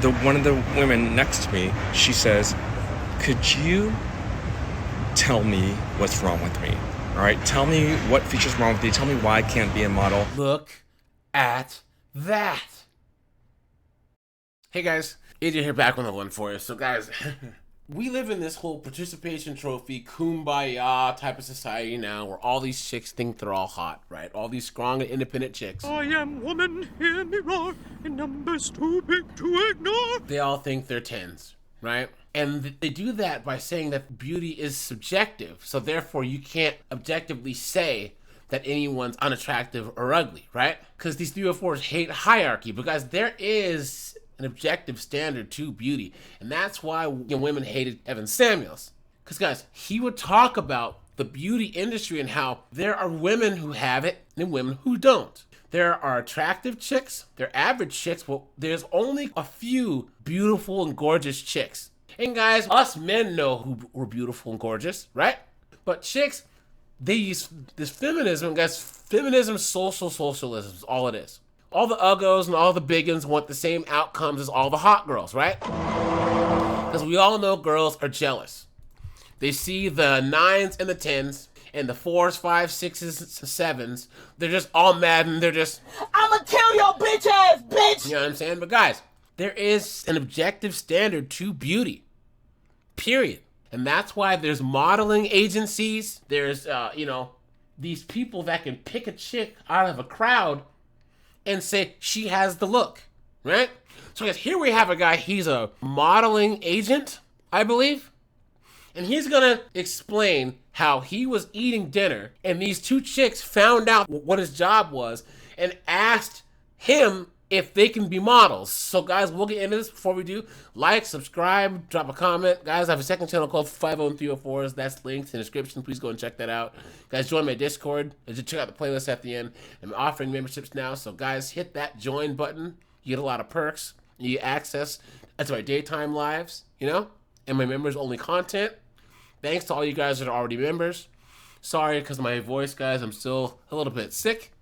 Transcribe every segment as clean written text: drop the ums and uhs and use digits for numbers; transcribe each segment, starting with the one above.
One of the women next to me, she says, could you tell me what's wrong with me? All right, tell me what features wrong with me. Tell me why I can't be a model. Look at that. Hey guys, AJ here back on the one for you. So guys, we live in this whole participation trophy, kumbaya type of society now where all these chicks think they're all hot, right? All these strong and independent chicks. I am woman, hear me roar, in numbers too big to ignore. They all think they're 10s, right? And they do that by saying that beauty is subjective. So therefore you can't objectively say that anyone's unattractive or ugly, right? Because these 304s hate hierarchy, because there is an objective standard to beauty. And that's why women hated Evan Samuels. Because guys, he would talk about the beauty industry and how there are women who have it and women who don't. There are attractive chicks, there are average chicks, well, there's only a few beautiful and gorgeous chicks. And guys, us men know who were beautiful and gorgeous, right? But chicks, they use this feminism, guys. Feminism, socialism is all it is. All the uggos and all the biggins want the same outcomes as all the hot girls, right? Because we all know girls are jealous. They see the 9s and the 10s and the 4s, 5s, 6s, 7s. They're just all mad and they're just, I'ma kill your bitch ass, bitch! You know what I'm saying? But guys, there is an objective standard to beauty. Period. And that's why there's modeling agencies. There's, these people that can pick a chick out of a crowd and say she has the look, right? So guys, here we have a guy, he's a modeling agent, I believe. And he's gonna explain how he was eating dinner and these two chicks found out what his job was and asked him if they can be models. So guys, we'll get into this. Before we do, like, subscribe, drop a comment. Guys, I have a second channel called 50304s. That's linked in the description. Please go and check that out. Guys, join my Discord. Just check out the playlist at the end. I'm offering memberships now. So guys, hit that join button. You get a lot of perks. You get access to my daytime lives, and my members only content. Thanks to all you guys that are already members. Sorry, because of my voice, guys, I'm still a little bit sick.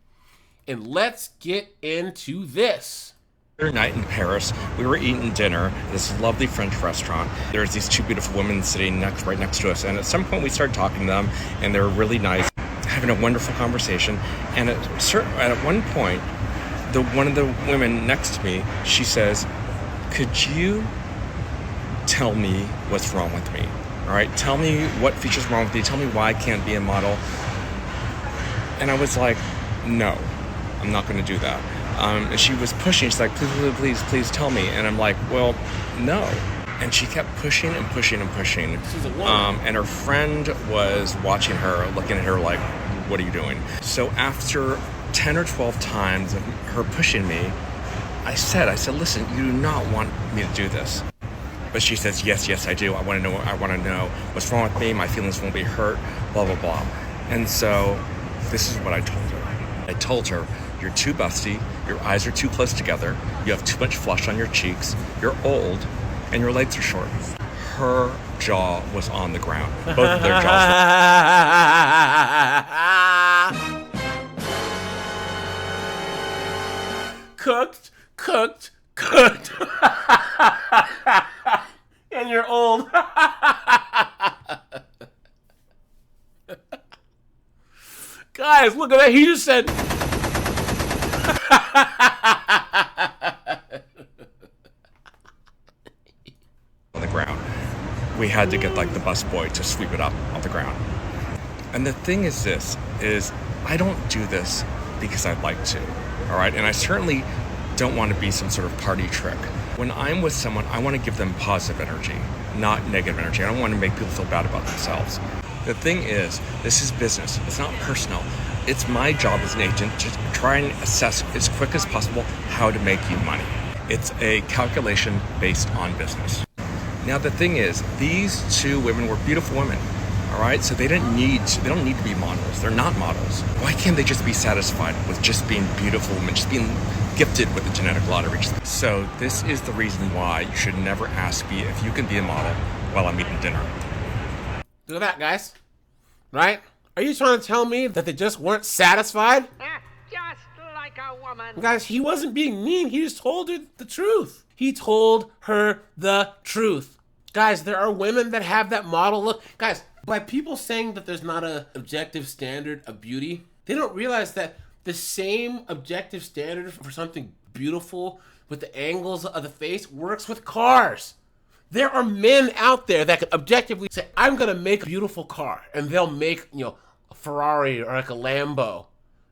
And let's get into this. Other night in Paris, we were eating dinner at this lovely French restaurant. There's these two beautiful women sitting right next to us, and at some point we started talking to them, and they were really nice, having a wonderful conversation. And at one point, one of the women next to me, she says, could you tell me what's wrong with me? All right, tell me what features wrong with me. Tell me why I can't be a model. And I was like, no. I'm not going to do that. And she was pushing. She's like, please tell me. And I'm like, well, no. And she kept pushing and pushing and pushing. She's a woman. And her friend was watching her, looking at her like, what are you doing? So after 10 or 12 times of her pushing me, I said, listen, you do not want me to do this. But she says, yes, I do. I want to know what's wrong with me. My feelings won't be hurt, blah, blah, blah. And so this is what I told her. I told her, you're too busty, your eyes are too close together, you have too much flush on your cheeks, you're old, and your legs are short. Her jaw was on the ground. Both of their jaws were cooked. And you're old. Guys, look at that. He just said... on the ground. We had to get like the busboy to sweep it up off the ground. And the thing is I don't do this because I'd like to, all right? And I certainly don't want to be some sort of party trick. When I'm with someone, I want to give them positive energy, not negative energy. I don't want to make people feel bad about themselves. The thing is, this is business. It's not personal. It's my job as an agent to try and assess as quick as possible how to make you money. It's a calculation based on business. Now the thing is, these two women were beautiful women, all right? So they don't need to be models. They're not models. Why can't they just be satisfied with just being beautiful women, just being gifted with the genetic lottery? So this is the reason why you should never ask me if you can be a model while I'm eating dinner. Look at that, guys. Right? Are you trying to tell me that they just weren't satisfied? Just like a woman. Guys, he wasn't being mean. He just told her the truth. He told her the truth. Guys, there are women that have that model look. Guys, by people saying that there's not an objective standard of beauty, they don't realize that the same objective standard for something beautiful with the angles of the face works with cars. There are men out there that can objectively say, I'm going to make a beautiful car. And they'll make, a Ferrari or like a Lambo,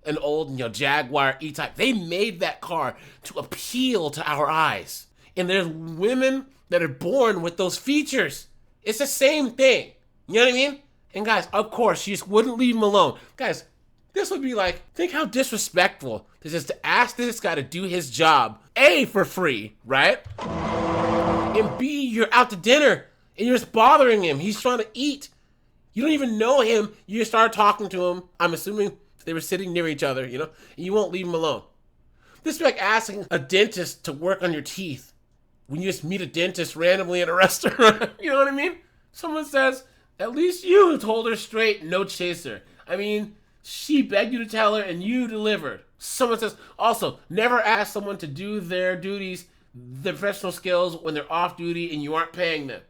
an old, Jaguar E-Type. They made that car to appeal to our eyes. And there's women that are born with those features. It's the same thing. You know what I mean? And guys, of course, she just wouldn't leave him alone. Guys, this would be like, think how disrespectful this is to ask this guy to do his job, A, for free, right? And B, you're out to dinner and you're just bothering him. He's trying to eat. You don't even know him. You just start talking to him. I'm assuming they were sitting near each other, and you won't leave him alone. This would be like asking a dentist to work on your teeth when you just meet a dentist randomly at a restaurant. You know what I mean? Someone says, at least you told her straight, no chaser. I mean, she begged you to tell her and you delivered. Someone says, also, never ask someone to do their duties, their professional skills when they're off duty and you aren't paying them.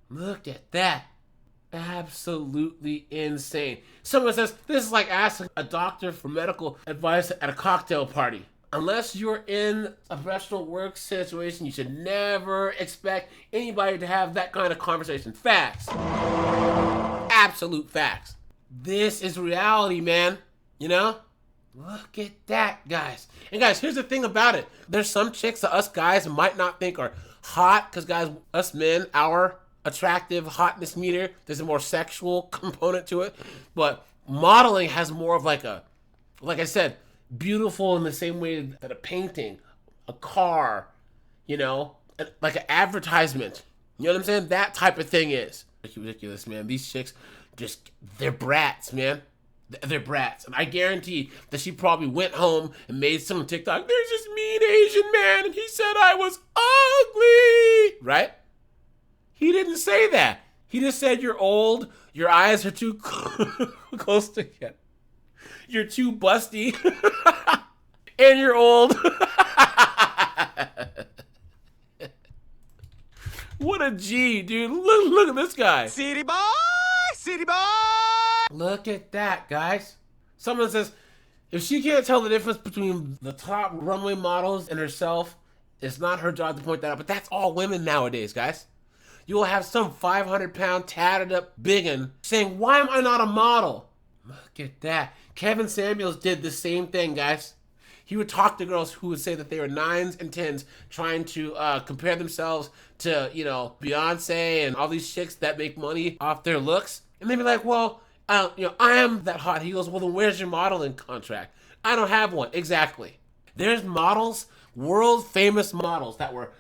Look at that. Absolutely insane. Someone says, this is like asking a doctor for medical advice at a cocktail party. Unless you're in a professional work situation, you should never expect anybody to have that kind of conversation. Facts. Absolute facts. This is reality, man. Look at that, guys. And guys, here's the thing about it. There's some chicks that us guys might not think are hot, because guys, us men, our attractive hotness meter, there's a more sexual component to it. But modeling has more of like I said, beautiful in the same way that a painting, a car, like an advertisement. You know what I'm saying? That type of thing is ridiculous, man. These chicks, they're brats, man. They're brats. And I guarantee that she probably went home and made some TikTok. There's this mean Asian man and he said I was ugly. Right? He didn't say that. He just said you're old, your eyes are too close together. You're too busty. And you're old. What a G, dude. Look at this guy. City boy! City boy! Look at that, guys. Someone says, if she can't tell the difference between the top runway models and herself, it's not her job to point that out. But that's all women nowadays, guys. You will have some 500-pound, tatted up biggin saying, why am I not a model? Look at that. Kevin Samuels did the same thing, guys. He would talk to girls who would say that they were 9s and 10s trying to compare themselves to, Beyonce and all these chicks that make money off their looks. And they'd be like, well, I am that hot. He goes, well, then where's your modeling contract? I don't have one. Exactly. There's models, world famous models that were,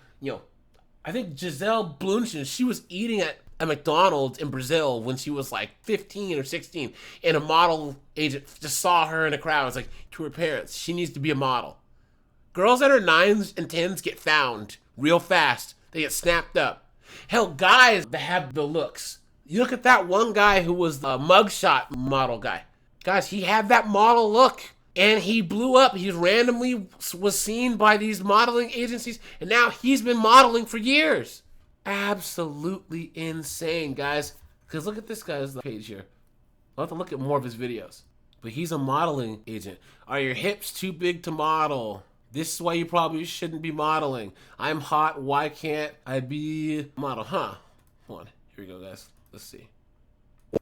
I think Gisele Bündchen, she was eating at a McDonald's in Brazil when she was like 15 or 16, and a model agent just saw her in a crowd. It's like, to her parents, she needs to be a model. Girls that are 9s and 10s get found real fast. They get snapped up. Hell, guys that have the looks. You look at that one guy who was the mugshot model guy. Guys, he had that model look. And he blew up. He randomly was seen by these modeling agencies. And now he's been modeling for years. Absolutely insane, guys. Because look at this guy's page here. I'll have to look at more of his videos. But he's a modeling agent. Are your hips too big to model? This is why you probably shouldn't be modeling. I'm hot. Why can't I be a model? Huh? Hold on. Here we go, guys. Let's see.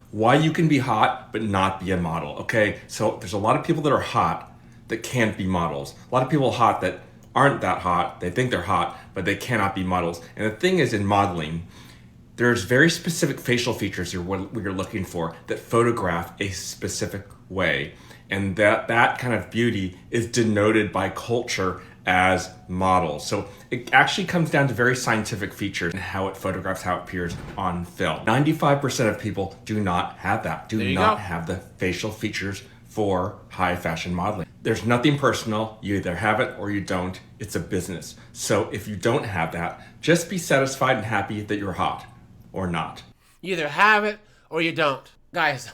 Why you can be hot but not be a model. Okay, so there's a lot of people that are hot that can't be models. A lot of people hot that aren't that hot. They think they're hot, but they cannot be models. And the thing is, in modeling, there's very specific facial features what you're looking for that photograph a specific way. And that kind of beauty is denoted by culture as models. So it actually comes down to very scientific features and how it photographs, how it appears on film. 95% of people do not have that, do not have the facial features for high fashion modeling. There's nothing personal. You either have it or you don't. It's a business. So if you don't have that, just be satisfied and happy that you're hot or not. You either have it or you don't. Guys,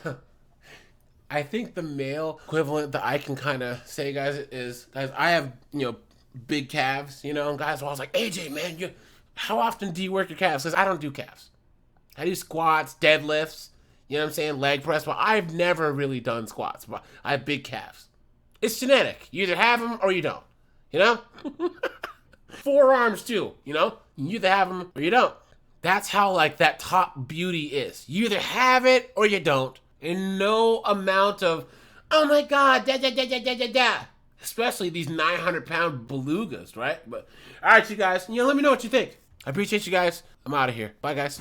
I think the male equivalent that I can kind of say, guys, is, guys, I have, big calves, you know, and guys are always like, AJ, man, how often do you work your calves? Because I don't do calves. I do squats, deadlifts, you know what I'm saying, leg press, but I've never really done squats, but I have big calves. It's genetic. You either have them or you don't, you know? Forearms too, you know? You either have them or you don't. That's how, like, that top beauty is. You either have it or you don't. And no amount of, oh my God, da da da da da da da. Especially these 900-pound belugas, right? But, all right, you guys, let me know what you think. I appreciate you guys. I'm out of here. Bye, guys.